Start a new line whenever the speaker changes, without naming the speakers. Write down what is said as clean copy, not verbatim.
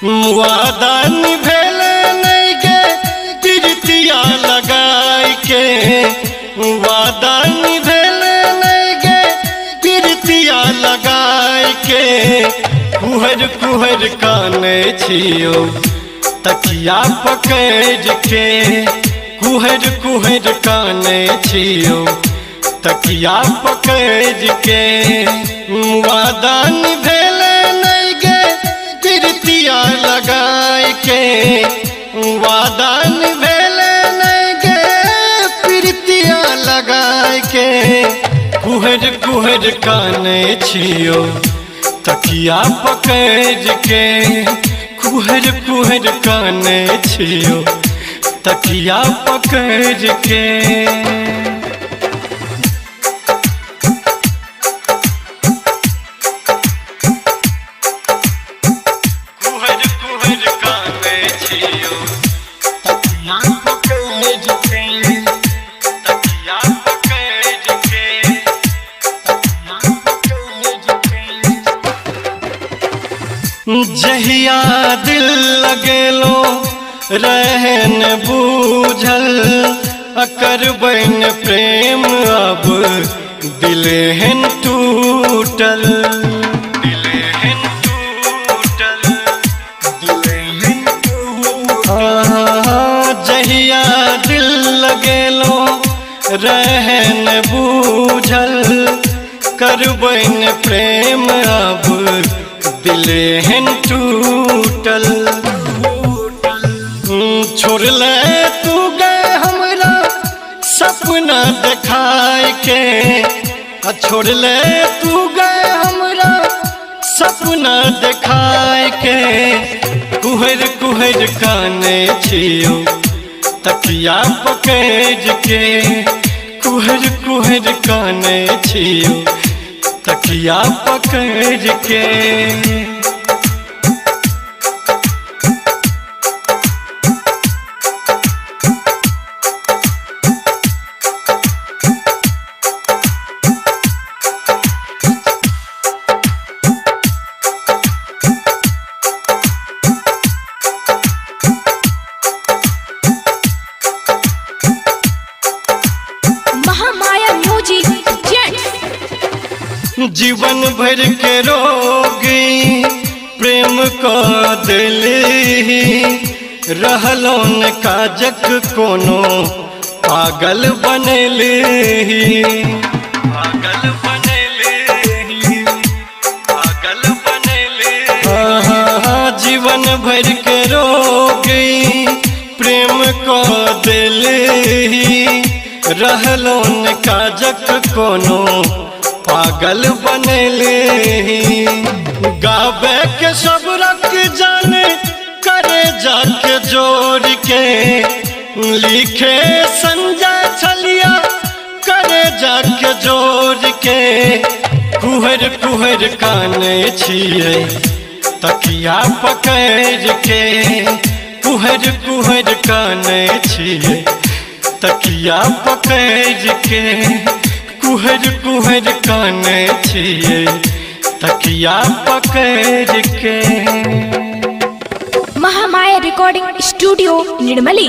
वादा निभेल नहीं गे प्रीतिया लगाई के, वादा निभेल नहीं गे प्रीतिया लगाई के। कुहर कुहर काने छियो तकिया पकड़ के, कुहर कुहर काने छियो तकिया पकड़ के। वादा निभेल नहीं गे प्रीतिया लगाई के, वादा निभेल नहीं गे प्रीतिया लगाई के। कुहर कुहर काने छियो तकिया पकड़ के, कुहर कुहर काने छियो तकिया पकड़ के। जहिया दिल लगेलो रहन बूझल, अकर बन प्रेम अब दिलेहन टूटल, दिलेहन टूटल, दिलेहन टूटल। जहिया दिल लगेलो रहन बूझल, करबन प्रेम अब दिलेहन टूटल। छोड़ ले तू गए हमरा सपना दिखाए के, छोड़ ले तू गए हमरा सपना दिखाए के। कुहर कुहर काने छियो तकिया पकड़ के, कुहर कुहर काने छियो तकिया पकड़ के। जीवन भर के रोगी प्रेम को दिली, रहलों काजक कोनो पागल बनेली, पागल बनेली, पागल बनेली। जीवन भर के रोगी प्रेम को दिली, रहलों काजक कोनो पागल बनेले। गावे के सब रख जाने करे जाके जोड़ के, लिखे संजय छलिया करे जाके जोड़ के। कुहर कुहर काने छिए तकिया पकड़ के, कुहर कुहर काने छिए तकिया पकड़ के। कुहर कुहर काने छिए तकिया पकड़ के।
Mahamaya recording studio Nirmali.